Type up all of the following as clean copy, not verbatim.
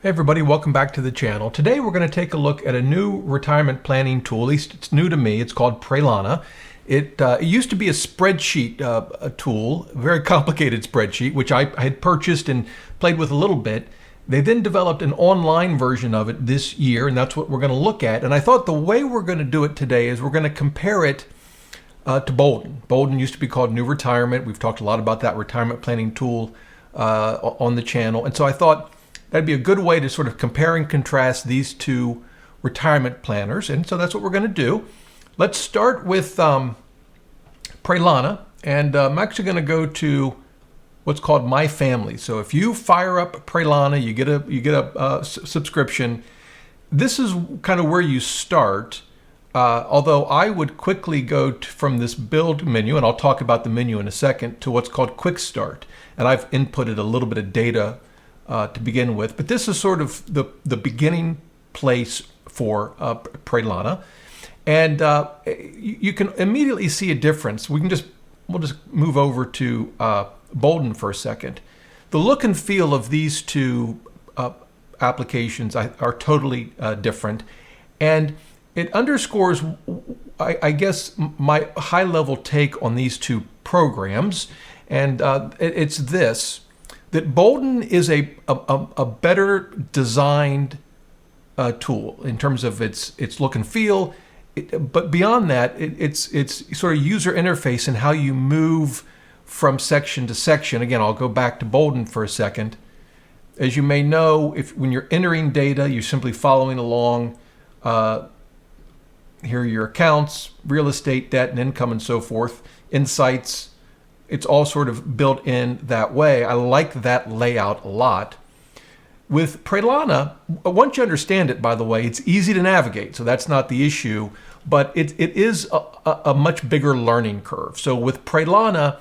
Hey everybody, welcome back to the channel. Today we're going to take a look at a new retirement planning tool. At least it's new to me. It's called Pralana. It used to be a spreadsheet a tool, a very complicated spreadsheet, which I had purchased and played with a little bit. They then developed an online version of it this year, and that's what we're going to look at. And I thought the way we're going to do it today is we're going to compare it to Boldin. Boldin used to be called New Retirement. We've talked a lot about that retirement planning tool on the channel. And so I thought that'd be a good way to sort of compare and contrast these two retirement planners. And so that's what we're going to do. Let's start with Pralana. And I'm actually going to go to what's called My Family. So if you fire up Pralana, you get a subscription. This is kind of where you start. Although I would quickly go from this build menu, and I'll talk about the menu in a second, to what's called Quick Start. And I've inputted a little bit of data to begin with, but this is sort of the beginning place for Pralana, and you can immediately see a difference. We'll just move over to Boldin for a second. The look and feel of these two applications are totally different, and it underscores, I guess, my high-level take on these two programs, and it's this: that Boldin is a better designed tool in terms of its look and feel, but beyond that, it's sort of user interface and how you move from section to section. Again, I'll go back to Boldin for a second. As you may know, when you're entering data, you're simply following along. Here are your accounts, real estate, debt, and income, and so forth. Insights. It's all sort of built in that way. I like that layout a lot. With Pralana, once you understand it, by the way, it's easy to navigate, so that's not the issue, but it is a much bigger learning curve. So with Pralana,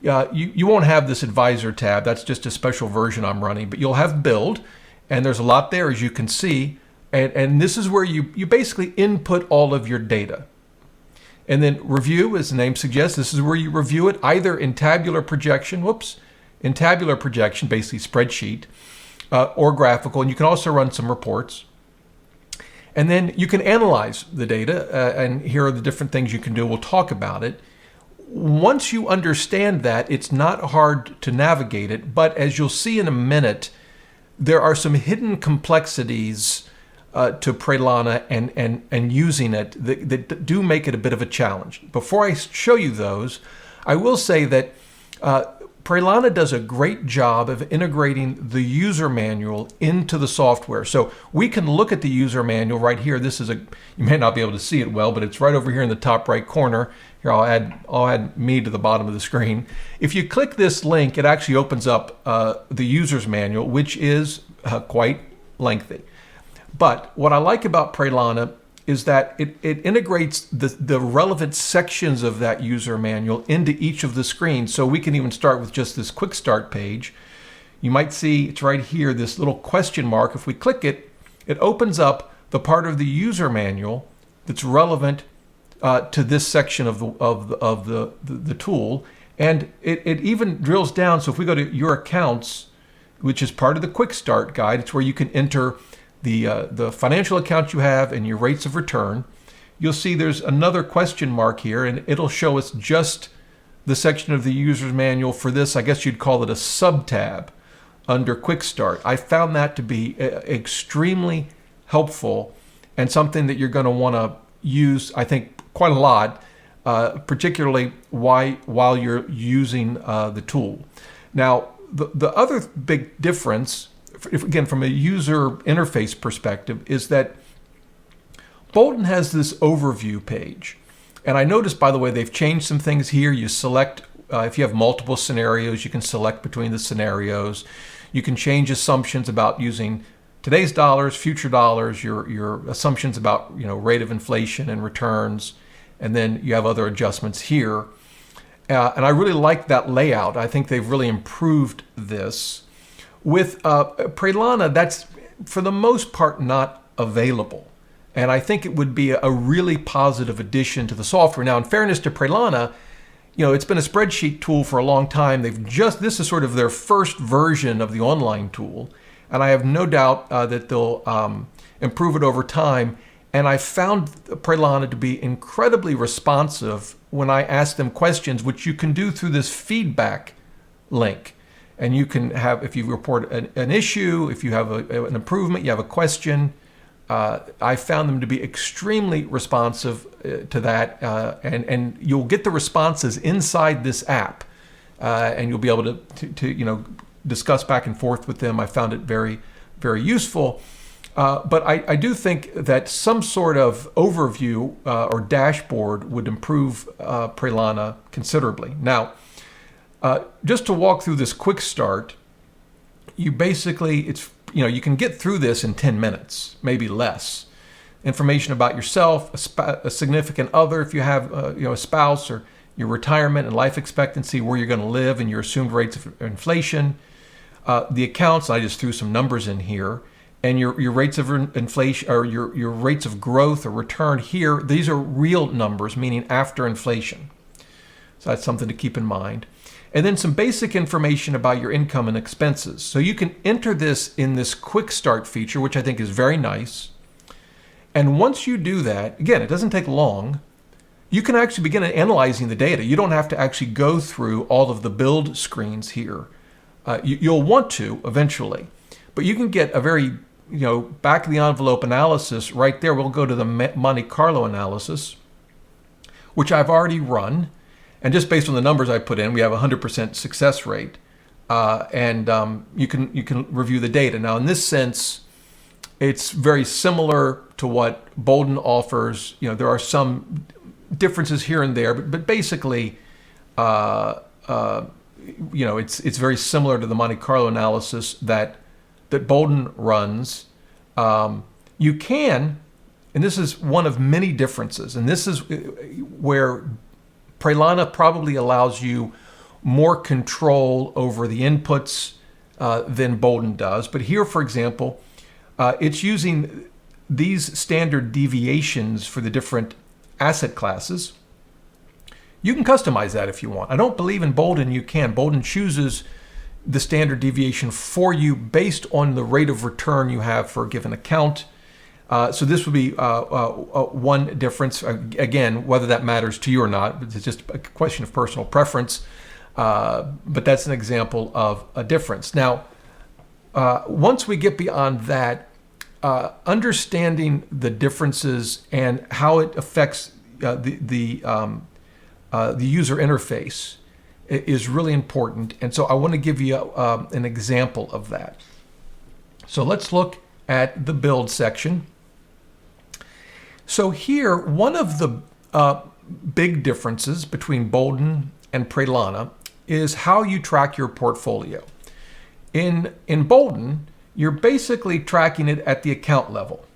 you won't have this advisor tab. That's just a special version I'm running, but you'll have build, and there's a lot there, as you can see, and this is where you basically input all of your data. And then review, as the name suggests, this is where you review it either in tabular projection, basically spreadsheet, or graphical. And you can also run some reports. And then you can analyze the data, and here are the different things you can do. We'll talk about it. Once you understand that, it's not hard to navigate it, but as you'll see in a minute, there are some hidden complexities to Pralana and using it that do make it a bit of a challenge. Before I show you those, I will say that Pralana does a great job of integrating the user manual into the software. So we can look at the user manual right here. This is you may not be able to see it well, but it's right over here in the top right corner. Here, I'll add me to the bottom of the screen. If you click this link, it actually opens up the user's manual, which is quite lengthy. But what I like about Pralana is that it integrates the relevant sections of that user manual into each of the screens. So we can even start with just this quick start page. You might see it's right here, this little question mark. If we click it, it opens up the part of the user manual that's relevant to this section of the tool. And it even drills down. So if we go to your accounts, which is part of the quick start guide, it's where you can enter the financial accounts you have and your rates of return. You'll see there's another question mark here, and it'll show us just the section of the user's manual for this. I guess you'd call it a sub-tab under Quick Start. I found that to be extremely helpful and something that you're going to want to use, I think, quite a lot, particularly while you're using the tool. Now, the other big difference, again, from a user interface perspective, is that Boldin has this overview page. And I noticed, by the way, they've changed some things here. You select, if you have multiple scenarios, you can select between the scenarios. You can change assumptions about using today's dollars, future dollars, your assumptions about rate of inflation and returns. And then you have other adjustments here. And I really like that layout. I think they've really improved this. With Pralana, that's for the most part not available. And I think it would be a really positive addition to the software. Now, in fairness to Pralana, it's been a spreadsheet tool for a long time. This is sort of their first version of the online tool. and I have no doubt that they'll improve it over time. And I found Pralana to be incredibly responsive when I ask them questions, which you can do through this feedback link. And you can have, if you report an issue, if you have an improvement, you have a question, I found them to be extremely responsive to that. And you'll get the responses inside this app. And you'll be able to discuss back and forth with them. I found it very, very useful. But I do think that some sort of overview or dashboard would improve Pralana considerably. Now, just to walk through this quick start, you basically, you can get through this in 10 minutes, maybe less. Information about yourself, a significant other, if you have a spouse, or your retirement and life expectancy, where you're going to live, and your assumed rates of inflation, the accounts. I just threw some numbers in here. And your rates of inflation, or your rates of growth or return here, these are real numbers, meaning after inflation. So that's something to keep in mind. And then some basic information about your income and expenses. So you can enter this in this quick start feature, which I think is very nice. And once you do that, again, it doesn't take long, you can actually begin analyzing the data. You don't have to actually go through all of the build screens here. You'll want to eventually, but you can get a very back of the envelope analysis right there. We'll go to the Monte Carlo analysis, which I've already run. And just based on the numbers I put in, we have a 100% success rate. And you can review the data. Now, in this sense, it's very similar to what Boldin offers. There are some differences here and there, but basically, it's very similar to the Monte Carlo analysis that Boldin runs. You can, and this is one of many differences, and this is where Pralana probably allows you more control over the inputs than Boldin does. But here, for example, it's using these standard deviations for the different asset classes. You can customize that if you want. I don't believe in Boldin you can. Boldin chooses the standard deviation for you based on the rate of return you have for a given account. So this would be one difference. Again, whether that matters to you or not, it's just a question of personal preference. But that's an example of a difference. Now, once we get beyond that, understanding the differences and how it affects the user interface is really important. And so I want to give you an example of that. So let's look at the build section. So here, one of the big differences between Boldin and Pralana is how you track your portfolio. In Boldin, you're basically tracking it at the account level,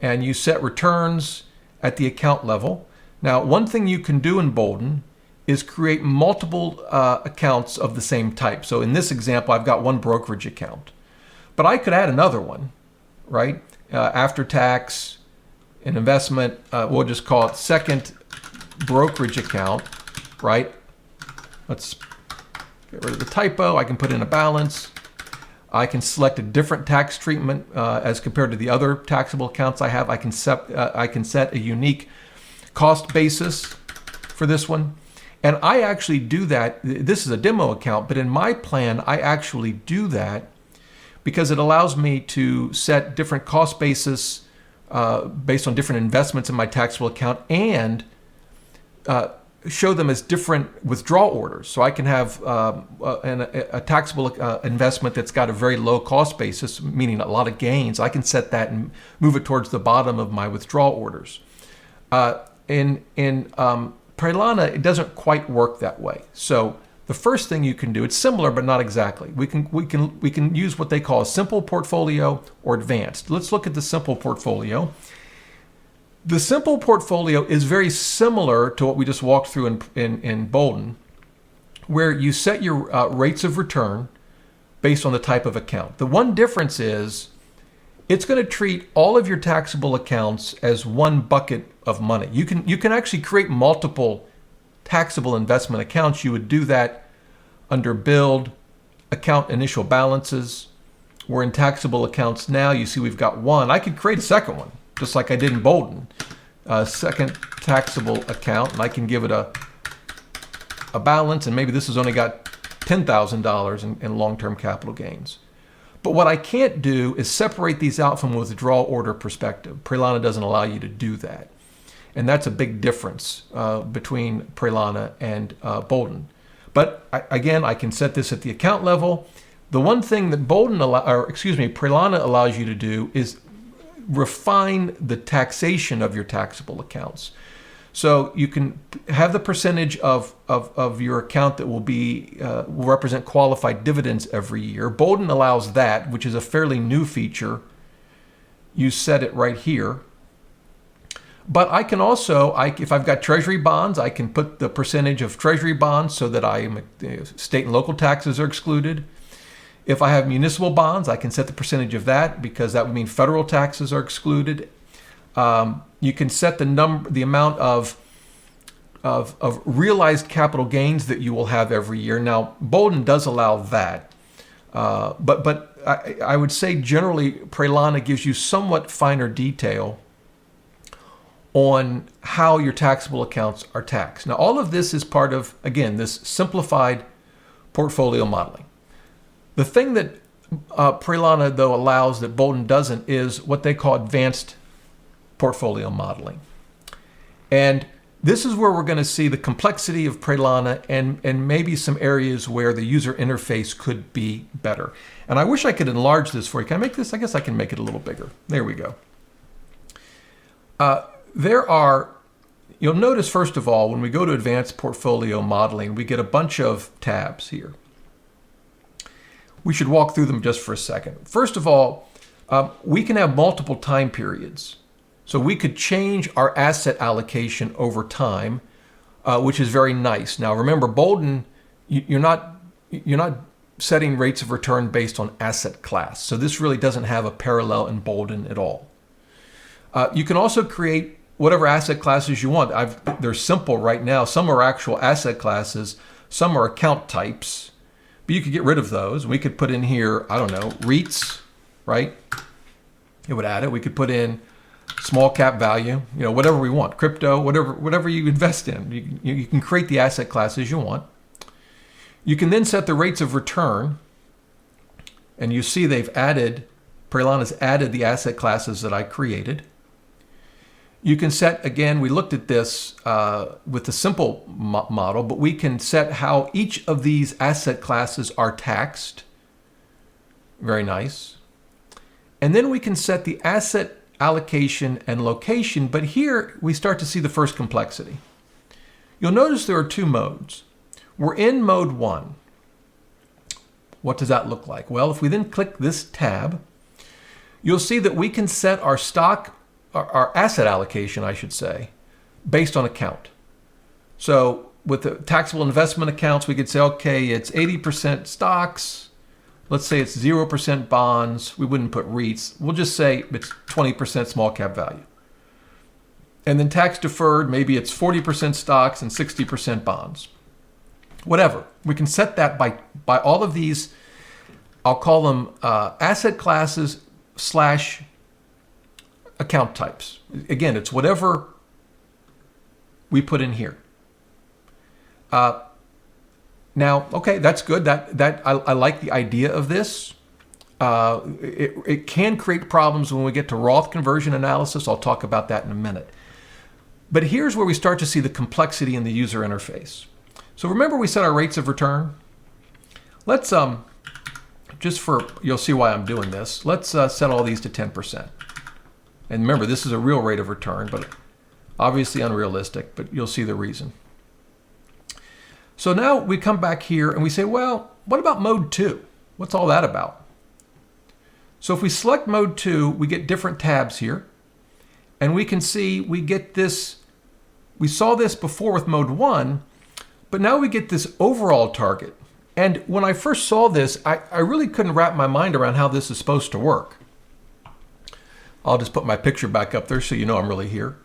and you set returns at the account level. Now, one thing you can do in Boldin is create multiple accounts of the same type. So in this example, I've got one brokerage account, but I could add another one, right? After tax, an investment, we'll just call it second brokerage account, right? Let's get rid of the typo. I can put in a balance. I can select a different tax treatment as compared to the other taxable accounts I have. I can set a unique cost basis for this one. And I actually do that. This is a demo account, but in my plan, I actually do that because it allows me to set different cost basis based on different investments in my taxable account and show them as different withdrawal orders. So I can have a taxable investment that's got a very low cost basis, meaning a lot of gains. I can set that and move it towards the bottom of my withdrawal orders. In Pralana, it doesn't quite work that way. So the first thing you can do, it's similar but not exactly. We can use what they call a simple portfolio or advanced. Let's look at the simple portfolio. The simple portfolio is very similar to what we just walked through in Boldin, where you set your rates of return based on the type of account. The one difference is it's going to treat all of your taxable accounts as one bucket of money. You can actually create multiple taxable investment accounts. You would do that under build, account initial balances, We're in taxable accounts now. You see we've got one. I could create a second one, just like I did in Boldin. Second taxable account, and I can give it a balance, and maybe this has only got $10,000 in long-term capital gains. But what I can't do is separate these out from a withdrawal order perspective. Pralana doesn't allow you to do that. And that's a big difference between Pralana and Boldin. But again, I can set this at the account level. The one thing that Pralana allows you to do is refine the taxation of your taxable accounts. So you can have the percentage of your account that will represent qualified dividends every year. Boldin allows that, which is a fairly new feature. You set it right here. But I can also, if I've got treasury bonds, I can put the percentage of treasury bonds so that state and local taxes are excluded. If I have municipal bonds, I can set the percentage of that because that would mean federal taxes are excluded. You can set the amount of realized capital gains that you will have every year. Now, Boldin does allow that, but I would say generally Pralana gives you somewhat finer detail on how your taxable accounts are taxed. Now, all of this is part of, again, this simplified portfolio modeling. The thing that Pralana, though, allows that Boldin doesn't is what they call advanced portfolio modeling. And this is where we're going to see the complexity of Pralana and maybe some areas where the user interface could be better. And I wish I could enlarge this for you. Can I make this? I guess I can make it a little bigger. There we go. You'll notice, first of all, when we go to advanced portfolio modeling, we get a bunch of tabs here. We should walk through them just for a second. First of all, we can have multiple time periods. So we could change our asset allocation over time, which is very nice. Now remember, Boldin, you're not setting rates of return based on asset class. So this really doesn't have a parallel in Boldin at all. You can also create whatever asset classes you want. They're simple right now. Some are actual asset classes. Some are account types. But you could get rid of those. We could put in here, I don't know, REITs, right? It would add it. We could put in small cap value, whatever we want, crypto, whatever you invest in. You can create the asset classes you want. You can then set the rates of return. And you see Pralana's added the asset classes that I created. You can set, again, we looked at this with the simple model, but we can set how each of these asset classes are taxed. Very nice. And then we can set the asset allocation and location, but here we start to see the first complexity. You'll notice there are two modes. We're in mode 1. What does that look like? Well, if we then click this tab, you'll see that we can set our asset allocation, I should say, based on account. So with the taxable investment accounts, we could say, okay, it's 80% stocks. Let's say it's 0% bonds. We wouldn't put REITs. We'll just say it's 20% small cap value. And then tax deferred, maybe it's 40% stocks and 60% bonds. Whatever. We can set that by all of these, I'll call them asset classes / account types. Again, it's whatever we put in here. Now, okay, that's good. I like the idea of this. It can create problems when we get to Roth conversion analysis. I'll talk about that in a minute. But here's where we start to see the complexity in the user interface. So remember we set our rates of return? Let's, you'll see why I'm doing this. Let's set all these to 10%. And remember, this is a real rate of return, but obviously unrealistic, but you'll see the reason. So now we come back here and we say, well, what about mode 2? What's all that about? So if we select mode 2, we get different tabs here. And we can see we get this, we saw this before with mode 1, but now we get this overall target. And when I first saw this, I really couldn't wrap my mind around how this is supposed to work. I'll just put my picture back up there so you know I'm really here.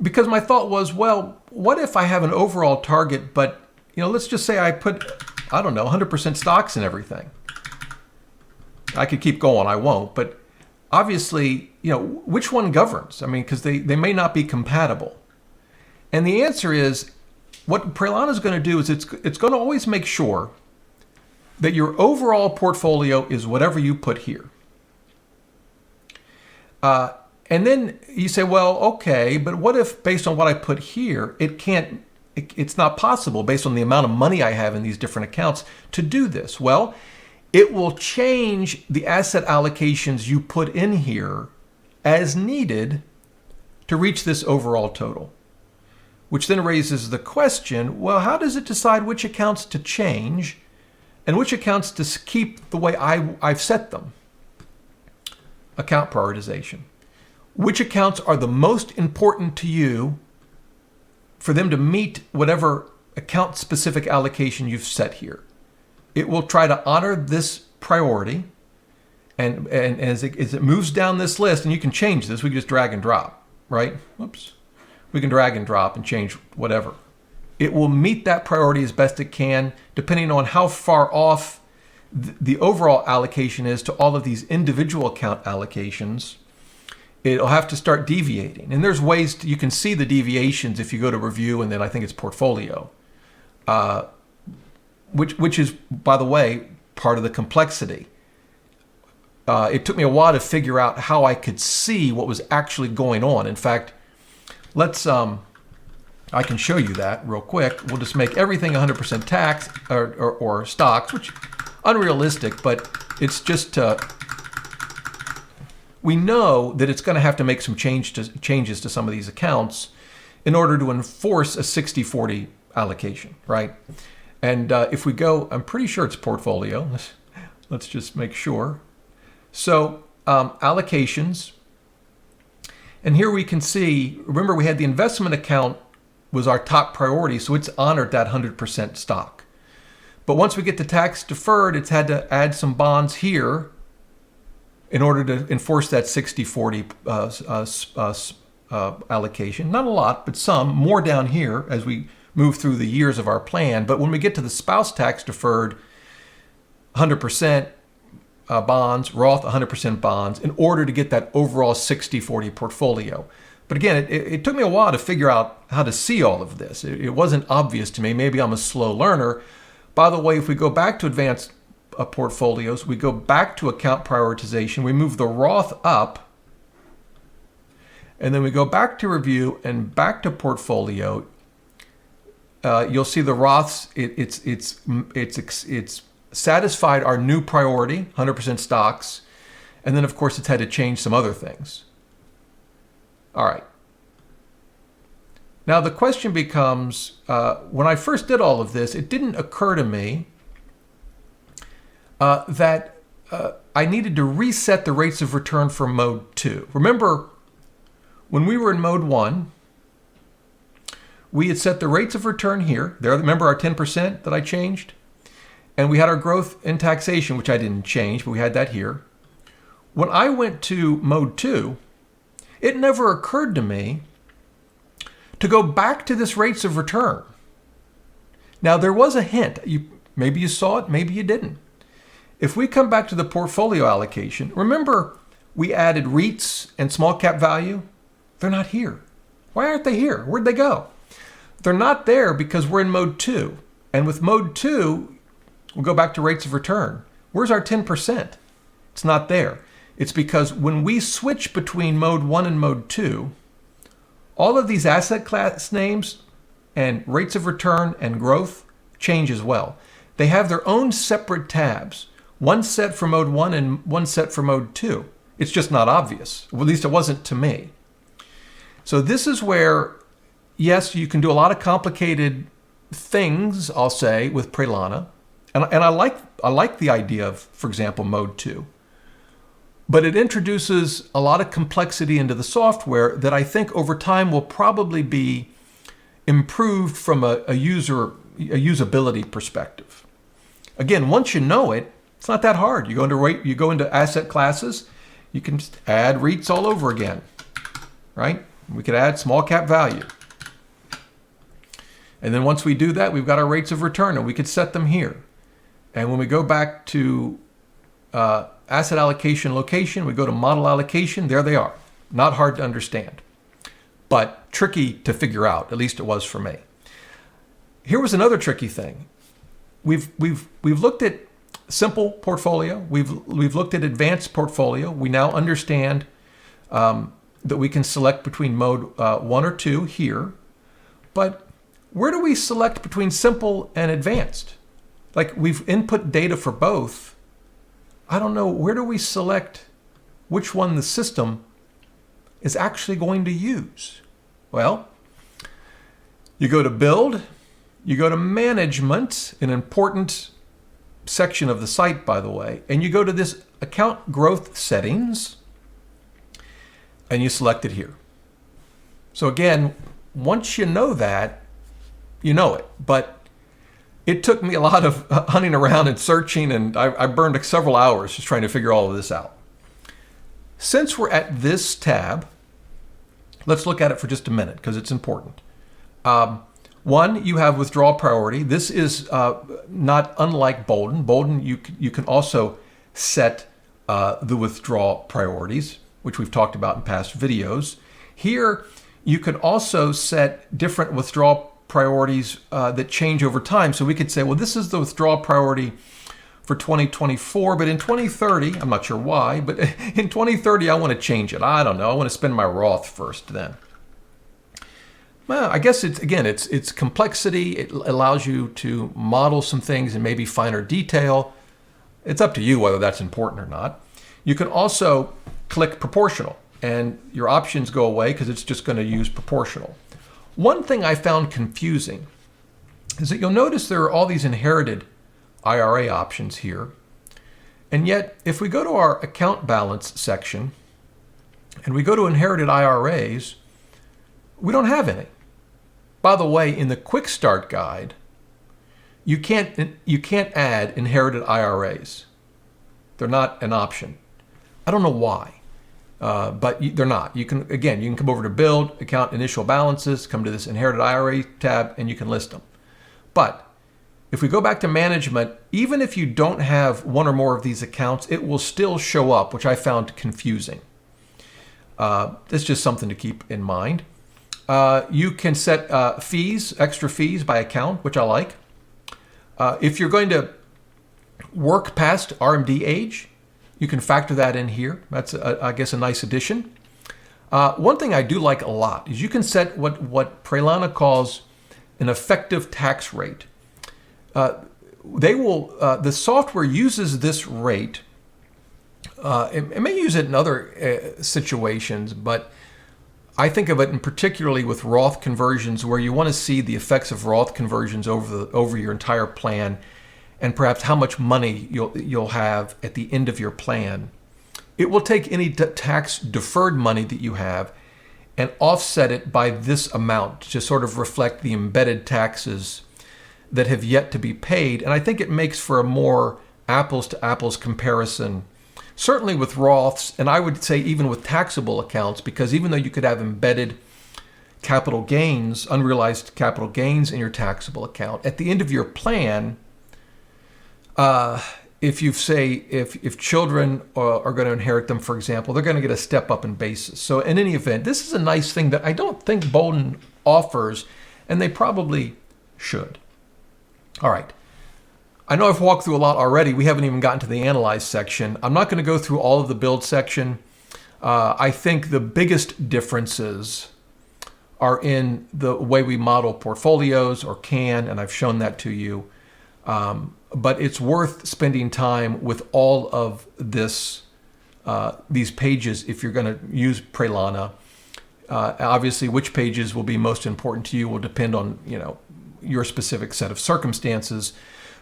Because my thought was, well, what if I have an overall target, but let's just say I put, I don't know, 100% stocks and everything. I could keep going, I won't, but obviously, which one governs? I mean, because they may not be compatible. And the answer is, what Pralana is going to do is it's going to always make sure that your overall portfolio is whatever you put here. And then you say, well, okay, but what if based on what I put here, it's not possible based on the amount of money I have in these different accounts to do this? Well, it will change the asset allocations you put in here as needed to reach this overall total, which then raises the question, well, how does it decide which accounts to change and which accounts to keep the way I've set them? Account prioritization. Which accounts are the most important to you for them to meet whatever account-specific allocation you've set here? It will try to honor this priority, and as it moves down this list, and you can change this, we can just drag and drop, right? Whoops. We can drag and drop and change whatever. It will meet that priority as best it can, depending on how far off the overall allocation is to all of these individual account allocations. It'll have to start deviating. And there's ways you can see the deviations if you go to review, and then I think it's portfolio, which is, by the way, part of the complexity. It took me a while to figure out how I could see what was actually going on. In fact, I can show you that real quick. We'll just make everything 100% tax or stocks, which unrealistic, but it's just we know that it's going to have to make some changes to some of these accounts in order to enforce a 60-40 allocation, right? And if we go, I'm pretty sure it's portfolio. Let's just make sure. So allocations. And here we can see, remember we had the investment account was our top priority, so it's honored that 100% stock. But once we get to tax deferred, it's had to add some bonds here in order to enforce that 60-40 allocation. Not a lot, but some, more down here as we move through the years of our plan. But when we get to the spouse tax deferred, 100% bonds, Roth 100% bonds, in order to get that overall 60-40 portfolio. But again, it took me a while to figure out how to see all of this. It wasn't obvious to me. Maybe I'm a slow learner. By the way, if we go back to advanced portfolios, we go back to account prioritization, we move the Roth up, and then we go back to review and back to portfolio. You'll see the Roths, it's satisfied our new priority, 100% stocks, and then of course it's had to change some other things. All right. Now the question becomes, when I first did all of this, it didn't occur to me that I needed to reset the rates of return for mode 2. Remember, when we were in mode 1, we had set the rates of return here. There, remember our 10% that I changed? And we had our growth in taxation, which I didn't change, but we had that here. When I went to mode 2, it never occurred to me to go back to this rates of return. Now, there was a hint. Maybe you saw it, maybe you didn't. If we come back to the portfolio allocation, remember we added REITs and small cap value? They're not here. Why aren't they here? Where'd they go? They're not there because we're in mode 2. And with mode 2, we'll go back to rates of return. Where's our 10%? It's not there. It's because when we switch between mode 1 and mode 2, all of these asset class names and rates of return and growth change as well. They have their own separate tabs. One set for mode 1 and one set for mode 2. It's just not obvious. Well, at least it wasn't to me. So this is where, yes, you can do a lot of complicated things, I'll say, with Pralana. And I like the idea of, for example, mode 2. But it introduces a lot of complexity into the software that I think over time will probably be improved from a usability perspective. Again, once you know it, it's not that hard. You go into asset classes, you can just add REITs all over again, right? We could add small cap value. And then once we do that, we've got our rates of return and we could set them here. And when we go back to asset allocation location, we go to model allocation, there they are. Not hard to understand, but tricky to figure out, at least it was for me. Here was another tricky thing. We've looked at simple portfolio, we've looked at advanced portfolio. We now understand that we can select between mode 1 or 2 here, but where do we select between simple and advanced? Like, we've input data for both. I don't know, where do we select which one the system is actually going to use? Well, you go to build, you go to management, an important section of the site, by the way, and you go to this account growth settings, and you select it here. So again, once you know that, you know it. But it took me a lot of hunting around and searching, and I burned several hours just trying to figure all of this out. Since we're at this tab, let's look at it for just a minute because it's important. One, you have withdrawal priority. This is not unlike Boldin. Boldin, you can also set the withdrawal priorities, which we've talked about in past videos. Here, you can also set different withdrawal priorities that change over time. So we could say, well, this is the withdrawal priority for 2024, but in 2030, I'm not sure why, but in 2030, I want to change it. I don't know. I want to spend my Roth first then. Well, I guess it's complexity. It allows you to model some things in maybe finer detail. It's up to you whether that's important or not. You can also click proportional, and your options go away because it's just going to use proportional. One thing I found confusing is that you'll notice there are all these inherited IRA options here. And yet, if we go to our account balance section and we go to inherited IRAs, we don't have any. By the way, in the quick start guide, you can't add inherited IRAs. They're not an option. I don't know why. But they're not. You can come over to build, account initial balances, come to this inherited IRA tab, and you can list them. But if we go back to management, even if you don't have one or more of these accounts, it will still show up, which I found confusing. It's just something to keep in mind. You can set fees, extra fees by account, which I like. If you're going to work past RMD age, you can factor that in here. That's, I guess, a nice addition. One thing I do like a lot is you can set what Pralana calls an effective tax rate. The software uses this rate. It may use it in other situations, but I think of it in particularly with Roth conversions, where you want to see the effects of Roth conversions over your entire plan, and perhaps how much money you'll have at the end of your plan. It will take any tax deferred money that you have and offset it by this amount to sort of reflect the embedded taxes that have yet to be paid. And I think it makes for a more apples to apples comparison, certainly with Roths, and I would say even with taxable accounts, because even though you could have embedded capital gains, unrealized capital gains in your taxable account, at the end of your plan, if children are going to inherit them, for example, they're going to get a step up in basis. So in any event, this is a nice thing that I don't think Boldin offers, and they probably should. All right. I know I've walked through a lot already. We haven't even gotten to the analyze section. I'm not going to go through all of the build section. I think the biggest differences are in the way we model portfolios, or can, and I've shown that to you. But it's worth spending time with all of these pages if you're going to use Pralana. Obviously, which pages will be most important to you will depend on your specific set of circumstances.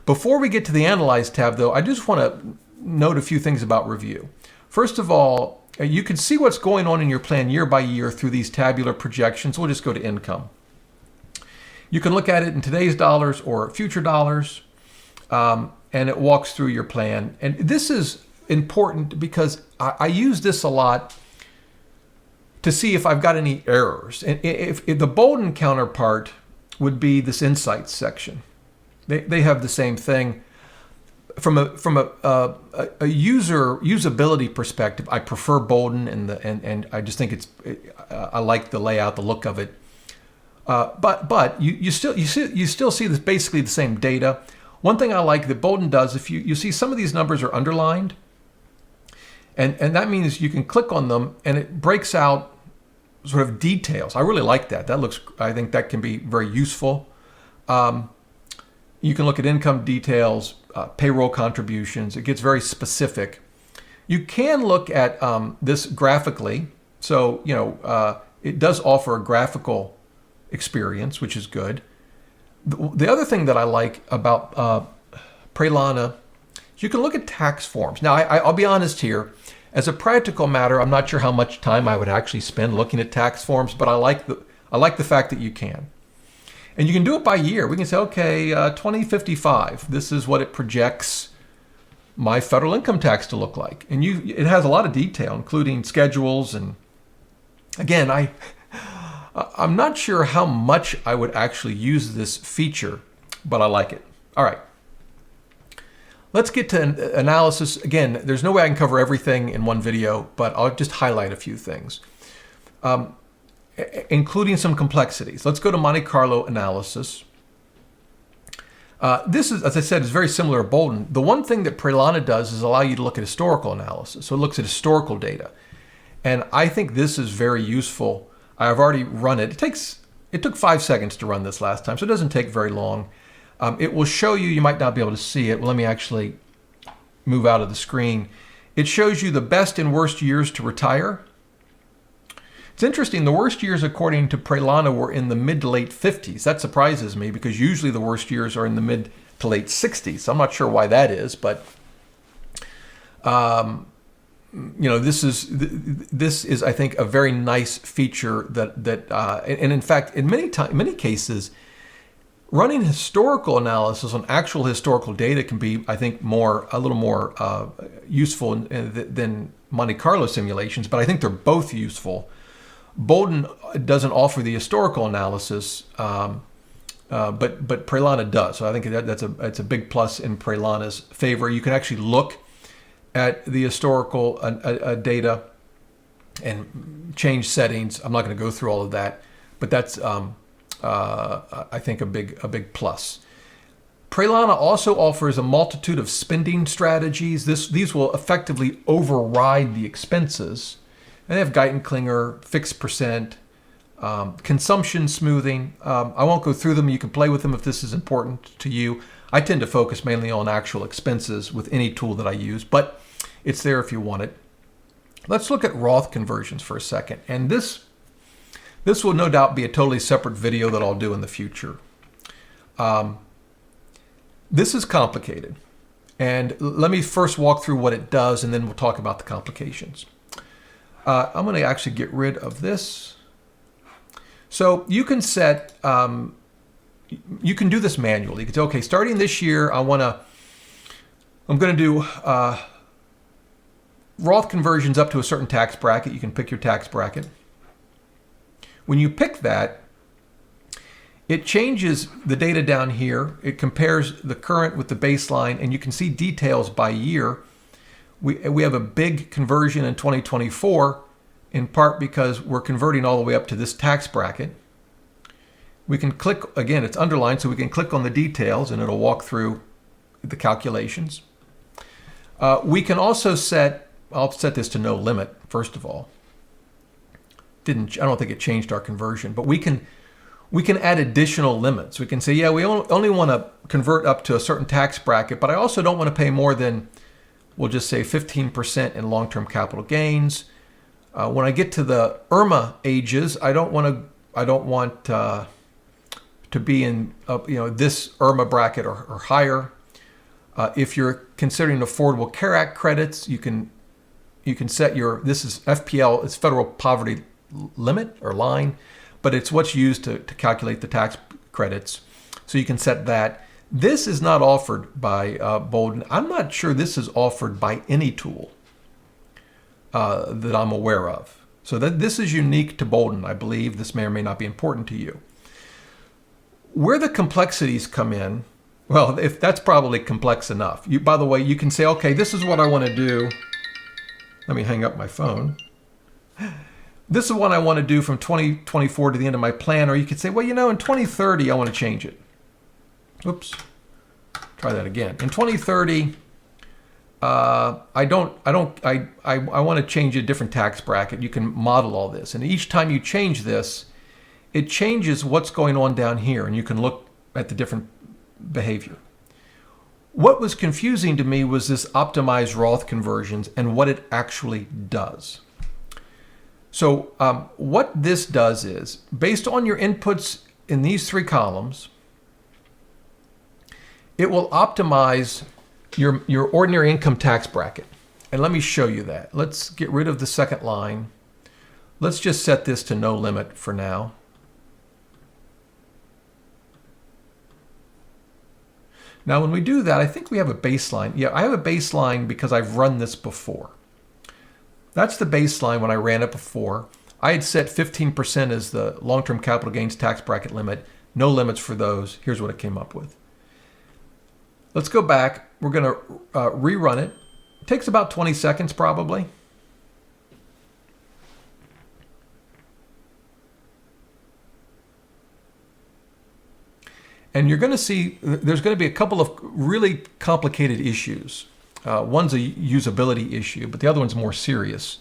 Before we get to the Analyze tab, though, I just want to note a few things about review. First of all, you can see what's going on in your plan year by year through these tabular projections. We'll just go to income. You can look at it in today's dollars or future dollars, and it walks through your plan. And this is important because I use this a lot to see if I've got any errors. And if the Boldin counterpart would be this insights section. They have the same thing. a usability perspective, I prefer Boldin, and I just think I like the layout, the look of it. But you still see this basically the same data. One thing I like that Boldin does, if you see some of these numbers are underlined, and that means you can click on them and it breaks out sort of details. I really like that. I think that can be very useful. You can look at income details, payroll contributions. It gets very specific. You can look at this graphically. So, it does offer a graphical experience, which is good. The other thing that I like about Pralana is you can look at tax forms. Now, I'll be honest here. As a practical matter, I'm not sure how much time I would actually spend looking at tax forms, but I like the fact that you can. And you can do it by year. We can say, okay, 2055, this is what it projects my federal income tax to look like. And it has a lot of detail, including schedules. And again, I'm not sure how much I would actually use this feature, but I like it. All right. Let's get to analysis. Again, there's no way I can cover everything in one video, but I'll just highlight a few things, including some complexities. Let's go to Monte Carlo analysis. This is, as I said, is very similar to Boldin. The one thing that Pralana does is allow you to look at historical analysis. So it looks at historical data. And I think this is very useful. I've already run it. It took 5 seconds to run this last time, so it doesn't take very long. It will show you might not be able to see it. Well, let me actually move out of the screen. It shows you the best and worst years to retire. It's interesting, the worst years according to Pralana were in the mid to late 50s. That surprises me because usually the worst years are in the mid to late 60s. I'm not sure why that is, but this is I think a very nice feature and in fact in many cases running historical analysis on actual historical data can be, I think, a little more useful than Monte Carlo simulations, but I think they're both useful. Boldin doesn't offer the historical analysis, but Pralana does. So I think that's a big plus in Pralana's favor. You can actually look at the historical data and change settings. I'm not going to go through all of that, but that's I think a big plus. Pralana also offers a multitude of spending strategies. These will effectively override the expenses. And they have Geitenklinger, fixed percent, consumption smoothing. I won't go through them. You can play with them if this is important to you. I tend to focus mainly on actual expenses with any tool that I use, but it's there if you want it. Let's look at Roth conversions for a second. And this will no doubt be a totally separate video that I'll do in the future. This is complicated. And let me first walk through what it does, and then we'll talk about the complications. I'm going to actually get rid of this. So you can set, you can do this manually. You can say, okay, starting this year, I'm going to do Roth conversions up to a certain tax bracket. You can pick your tax bracket. When you pick that, it changes the data down here. It compares the current with the baseline, and you can see details by year. We have a big conversion in 2024, in part because we're converting all the way up to this tax bracket. We can click, again, it's underlined, so we can click on the details and it'll walk through the calculations. We can also I'll set this to no limit, first of all. I don't think it changed our conversion, but we can add additional limits. We can say, yeah, we only want to convert up to a certain tax bracket, but I also don't want to pay more than, we'll just say 15% in long-term capital gains. When I get to the IRMA ages, I don't want to be in this IRMA bracket or higher. If you're considering Affordable Care Act credits, you can set this is FPL, it's federal poverty limit or line, but it's what's used to calculate the tax credits. So you can set that. This is not offered by Boldin. I'm not sure this is offered by any tool that I'm aware of. So this is unique to Boldin, I believe. This may or may not be important to you. Where the complexities come in Well, if that's probably complex enough. By the way, you can say, okay, this is what I want to do. Let me hang up my phone. This is what I want to do from 2024 to the end of my plan. Or you could say, well, in 2030, I want to change it. Oops. Try that again. In 2030, I want to change a different tax bracket. You can model all this. And each time you change this, it changes what's going on down here. And you can look at the different behavior. What was confusing to me was this optimized Roth conversions and what it actually does. So what this does is, based on your inputs in these three columns, it will optimize your ordinary income tax bracket. And let me show you that. Let's get rid of the second line. Let's just set this to no limit for now. Now, when we do that, I think we have a baseline. Yeah, I have a baseline because I've run this before. That's the baseline when I ran it before. I had set 15% as the long-term capital gains tax bracket limit. No limits for those. Here's what it came up with. Let's go back. We're going to rerun it. It takes about 20 seconds probably. And you're going to see there's going to be a couple of really complicated issues. One's a usability issue, but the other one's more serious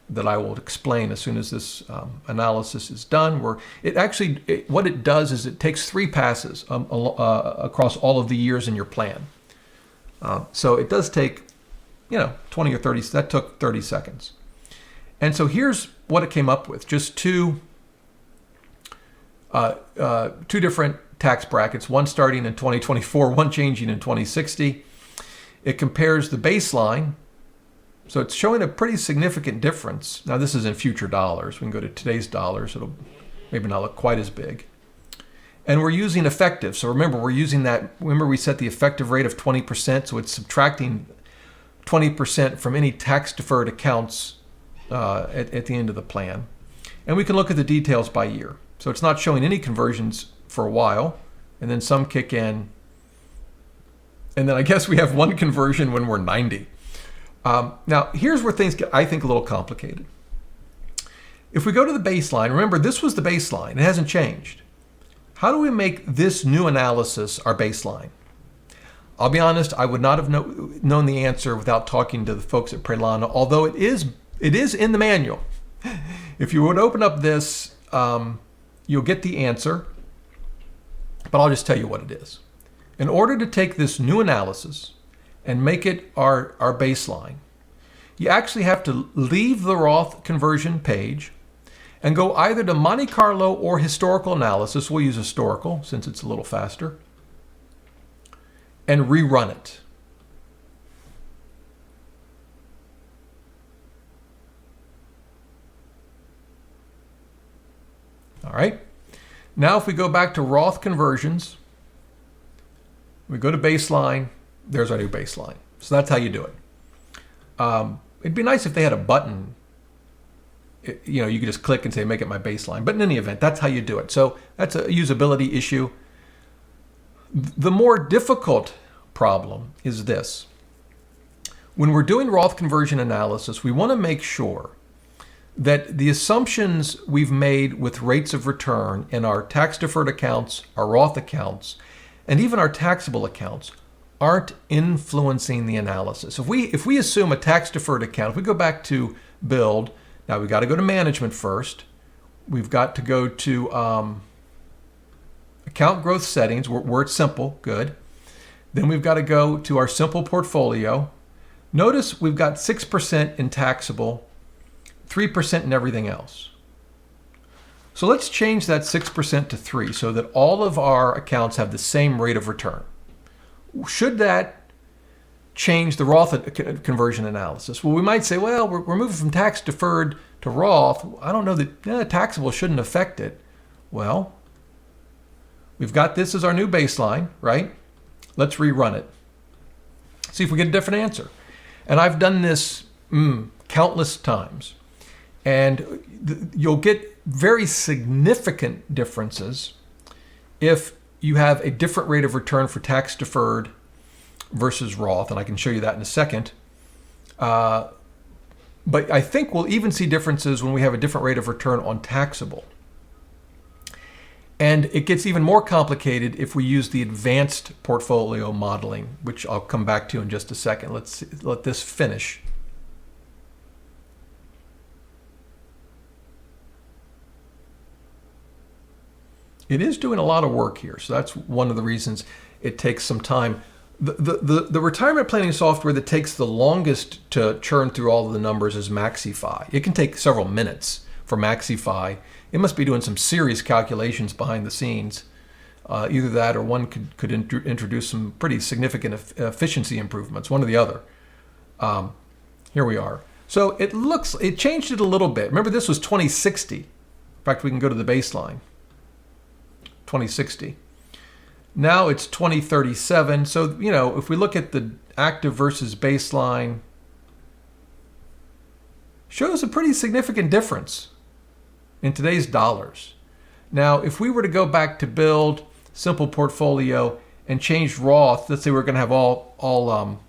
that I will explain as soon as this analysis is done. What it does is it takes 3 passes across all of the years in your plan. So it does take, 20 or 30. That took 30 seconds. And so here's what it came up with: just two different tax brackets, one starting in 2024, one changing in 2060. It compares the baseline. So it's showing a pretty significant difference. Now this is in future dollars. We can go to today's dollars. It'll maybe not look quite as big. And we're using effective. So remember, we're using that. Remember, we set the effective rate of 20%. So it's subtracting 20% from any tax deferred accounts at the end of the plan. And we can look at the details by year. So it's not showing any conversions for a while, and then some kick in. And then I guess we have one conversion when we're 90. Now, here's where things get, I think, a little complicated. If we go to the baseline, remember, this was the baseline. It hasn't changed. How do we make this new analysis our baseline? I'll be honest, I would not have known the answer without talking to the folks at Pralana, although it is in the manual. If you would open up this, you'll get the answer, but I'll just tell you what it is. In order to take this new analysis and make it our baseline, you actually have to leave the Roth conversion page and go either to Monte Carlo or historical analysis. We'll use historical since it's a little faster, and rerun it. All right. Now if we go back to Roth conversions, we go to baseline, there's our new baseline. So that's how you do it. It'd be nice if they had a button, you could just click and say, make it my baseline. But in any event, that's how you do it. So that's a usability issue. The more difficult problem is this. When we're doing Roth conversion analysis, we want to make sure that the assumptions we've made with rates of return in our tax deferred accounts, our Roth accounts, and even our taxable accounts aren't influencing the analysis. If we assume a tax deferred account, if we go back to build, now we've got to go to management first. We've got to go to account growth settings where it's simple, good. Then we've got to go to our simple portfolio. Notice we've got 6% in taxable, 3% in everything else. So let's change that 6% to 3 so that all of our accounts have the same rate of return. Should that change the Roth conversion analysis? Well, we might say, well, we're moving from tax deferred to Roth. I don't know that taxable shouldn't affect it. Well, we've got this as our new baseline, right? Let's rerun it. See if we get a different answer. And I've done this countless times. And you'll get very significant differences if you have a different rate of return for tax deferred versus Roth, and I can show you that in a second. But I think we'll even see differences when we have a different rate of return on taxable. And it gets even more complicated if we use the advanced portfolio modeling, which I'll come back to in just a second. Let this finish. It is doing a lot of work here, so that's one of the reasons it takes some time. The retirement planning software that takes the longest to churn through all of the numbers is Maxify. It can take several minutes for Maxify. It must be doing some serious calculations behind the scenes. Either that or one could introduce some pretty significant efficiency improvements, one or the other. Here we are. So it changed it a little bit. Remember, this was 2060. In fact, we can go to the baseline. 2060. Now it's 2037. So, if we look at the active versus baseline, shows a pretty significant difference in today's dollars. Now, if we were to go back to build simple portfolio and change Roth, let's say we're going to have all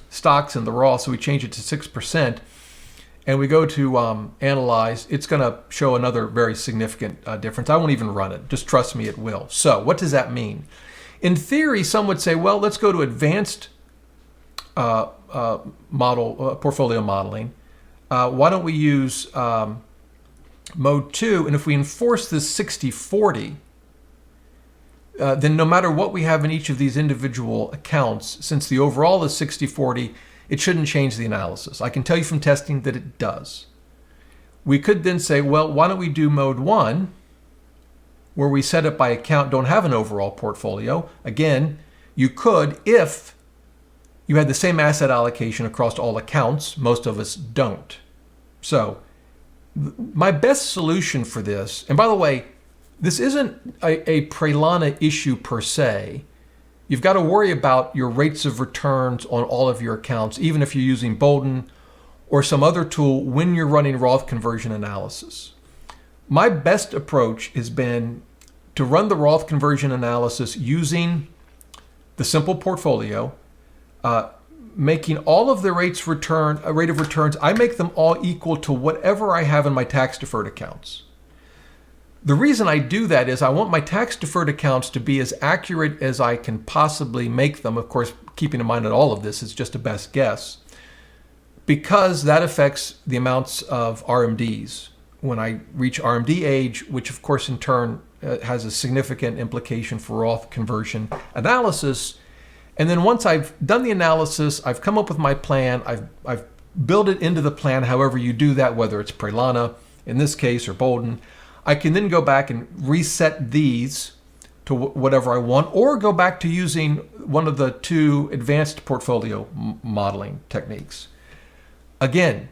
stocks in the Roth, so we change it to 6%, and we go to analyze, it's going to show another very significant difference. I won't even run it. Just trust me, it will. So what does that mean? In theory, some would say, well, let's go to advanced portfolio modeling. Why don't we use mode 2? And if we enforce this 60-40, then no matter what we have in each of these individual accounts, since the overall is 60-40, it shouldn't change the analysis. I can tell you from testing that it does. We could then say, well, why don't we do mode 1, where we set it by account, don't have an overall portfolio. Again, you could if you had the same asset allocation across all accounts. Most of us don't. So my best solution for this, and by the way, this isn't a Pralana issue per se. You've got to worry about your rates of returns on all of your accounts, even if you're using Boldin or some other tool when you're running Roth conversion analysis. My best approach has been to run the Roth conversion analysis using the simple portfolio, making all of the rate of returns, I make them all equal to whatever I have in my tax deferred accounts. The reason I do that is I want my tax deferred accounts to be as accurate as I can possibly make them. Of course, keeping in mind that all of this is just a best guess, because that affects the amounts of RMDs when I reach RMD age, which of course in turn has a significant implication for Roth conversion analysis. And then once I've done the analysis, I've come up with my plan, I've built it into the plan, however you do that, whether it's Pralana in this case or Boldin, I can then go back and reset these to whatever I want, or go back to using one of the two advanced portfolio modeling techniques. Again,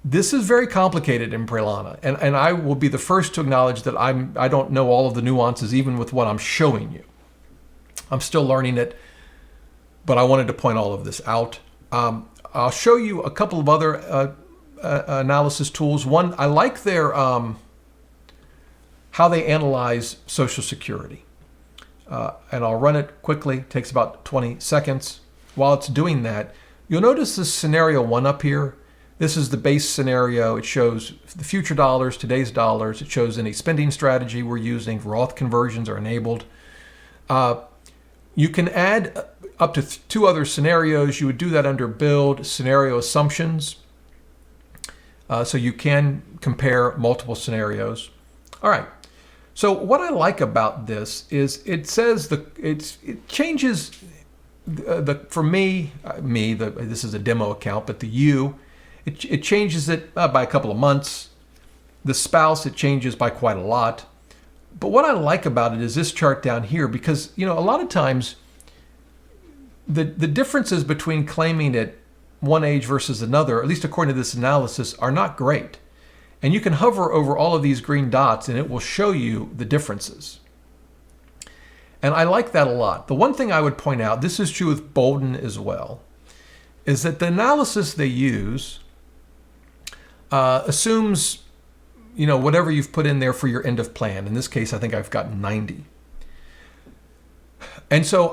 this is very complicated in Pralana, and I will be the first to acknowledge that I don't know all of the nuances, even with what I'm showing you. I'm still learning it, but I wanted to point all of this out. I'll show you a couple of other analysis tools. One, I like their how they analyze Social Security. And I'll run it quickly. It takes about 20 seconds. While it's doing that, you'll notice this scenario 1 up here. This is the base scenario. It shows the future dollars, today's dollars. It shows any spending strategy we're using. Roth conversions are enabled. You can add up to 2 other scenarios. You would do that under Build Scenario Assumptions. So you can compare multiple scenarios. All right. So what I like about this is it says it changes for me, this is a demo account, but the U, it changes it by a couple of months. The spouse, it changes by quite a lot. But what I like about it is this chart down here, because a lot of times the differences between claiming at one age versus another, at least according to this analysis, are not great. And you can hover over all of these green dots and it will show you the differences. And I like that a lot. The one thing I would point out, this is true with Boldin as well, is that the analysis they use assumes whatever you've put in there for your end of plan. In this case, I think I've got 90. And so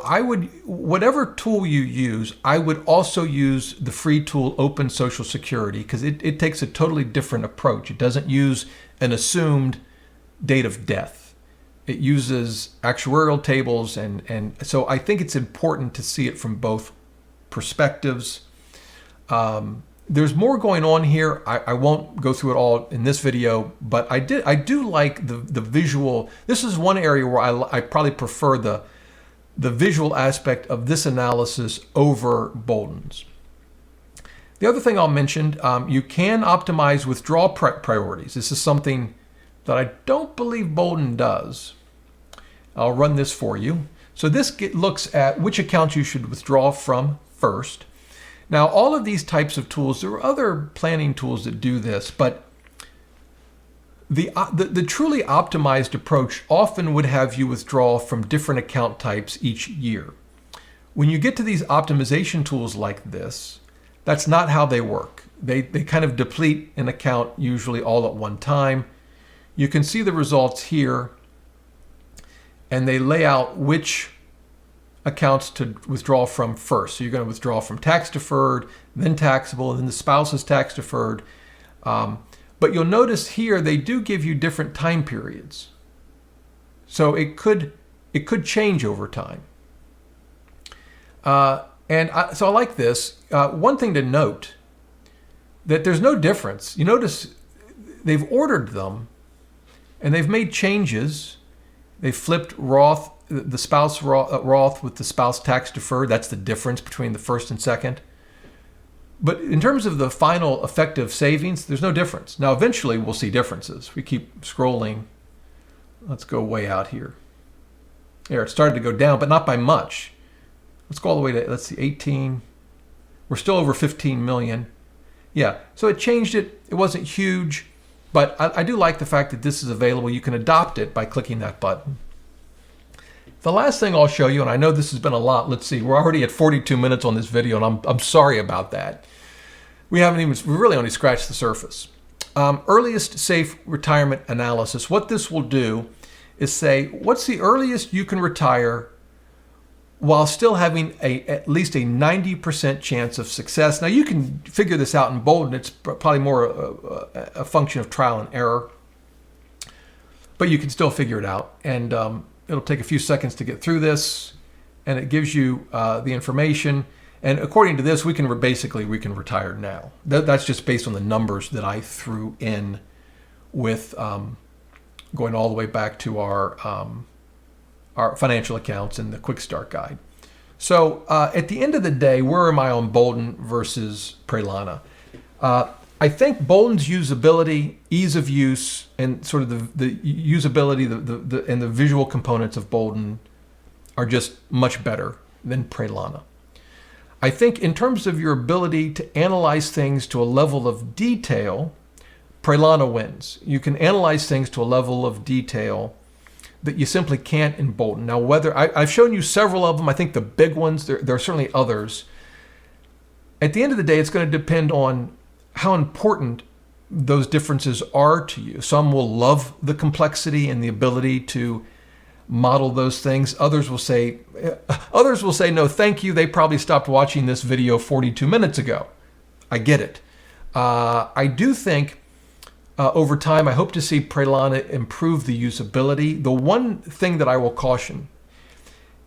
whatever tool you use, I would also use the free tool Open Social Security, because it takes a totally different approach. It doesn't use an assumed date of death. It uses actuarial tables, and so I think it's important to see it from both perspectives. There's more going on here. I won't go through it all in this video, but I do like the visual. This is one area where I probably prefer the visual aspect of this analysis over Boldin's. The other thing I'll mention, you can optimize withdrawal priorities. This is something that I don't believe Boldin does. I'll run this for you. So this looks at which accounts you should withdraw from first. Now, all of these types of tools, there are other planning tools that do this, but the truly optimized approach often would have you withdraw from different account types each year. When you get to these optimization tools like this, that's not how they work. They kind of deplete an account usually all at one time. You can see the results here, and they lay out which accounts to withdraw from first. So you're going to withdraw from tax deferred, then taxable, and then the spouse's tax deferred. But you'll notice here they do give you different time periods. So it could change over time. So I like this. One thing to note, that there's no difference. You notice they've ordered them and they've made changes. They flipped Roth, the spouse Roth with the spouse tax deferred. That's the difference between the first and second. But in terms of the final effective savings, there's no difference. Now, eventually we'll see differences. We keep scrolling. Let's go way out here. There, it started to go down, but not by much. Let's go all the way to, let's see, 18. We're still over 15 million. Yeah, so it changed it. It wasn't huge, but I do like the fact that this is available. You can adopt it by clicking that button. The last thing I'll show you, and I know this has been a lot. Let's see, we're already at 42 minutes on this video, and I'm sorry about that. We really only scratched the surface. Earliest safe retirement analysis. What this will do is say, what's the earliest you can retire while still having at least a 90% chance of success? Now, you can figure this out in Boldin. It's probably more a function of trial and error, but you can still figure it out. And it'll take a few seconds to get through this, and it gives you the information. And according to this, we can retire now. That's just based on the numbers that I threw in with going all the way back to our financial accounts and the quick start guide. So at the end of the day, where am I on Boldin versus Pralana? I think Boldin's usability, ease of use, and sort of the usability and the visual components of Boldin are just much better than Pralana. I think in terms of your ability to analyze things to a level of detail, Pralana wins. You can analyze things to a level of detail that you simply can't in Boldin. Now, I've shown you several of them. I think the big ones, there are certainly others. At the end of the day, it's going to depend on how important those differences are to you. Some will love the complexity and the ability to model those things. Others will say, no, thank you. They probably stopped watching this video 42 minutes ago. I get it. I do think over time, I hope to see Pralana improve the usability. The one thing that I will caution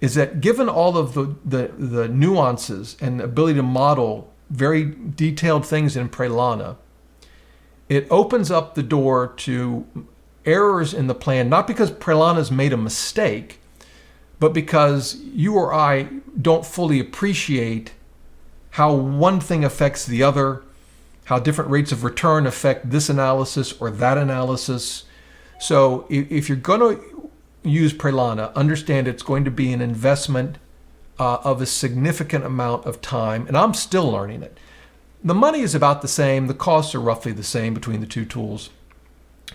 is that given all of the nuances and ability to model very detailed things in Pralana, it opens up the door to errors in the plan, not because Pralana's made a mistake, but because you or I don't fully appreciate how one thing affects the other, how different rates of return affect this analysis or that analysis. So if you're going to use Pralana, understand it's going to be an investment of a significant amount of time, and I'm still learning it. The money is about the same. The costs are roughly the same between the two tools.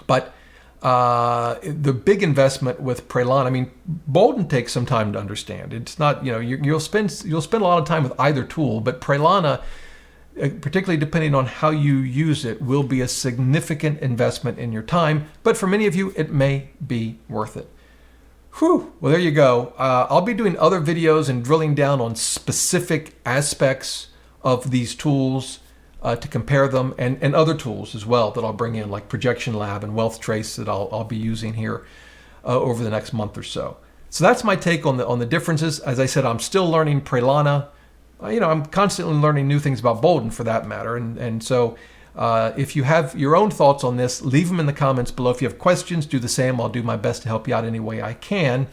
But the big investment with Pralana, I mean, Boldin takes some time to understand. It's not, you'll spend a lot of time with either tool, but Pralana, particularly depending on how you use it, will be a significant investment in your time. But for many of you, it may be worth it. Whew. Well, there you go. I'll be doing other videos and drilling down on specific aspects of these tools to compare them, and other tools as well that I'll bring in, like Projection Lab and Wealth Trace, that I'll be using here over the next month or so. So that's my take on the differences. As I said, I'm still learning Pralana. I'm constantly learning new things about Boldin, for that matter. And so if you have your own thoughts on this, leave them in the comments below. If you have questions, do the same. I'll do my best to help you out any way I can.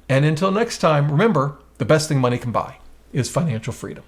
And until next time, remember, the best thing money can buy is financial freedom.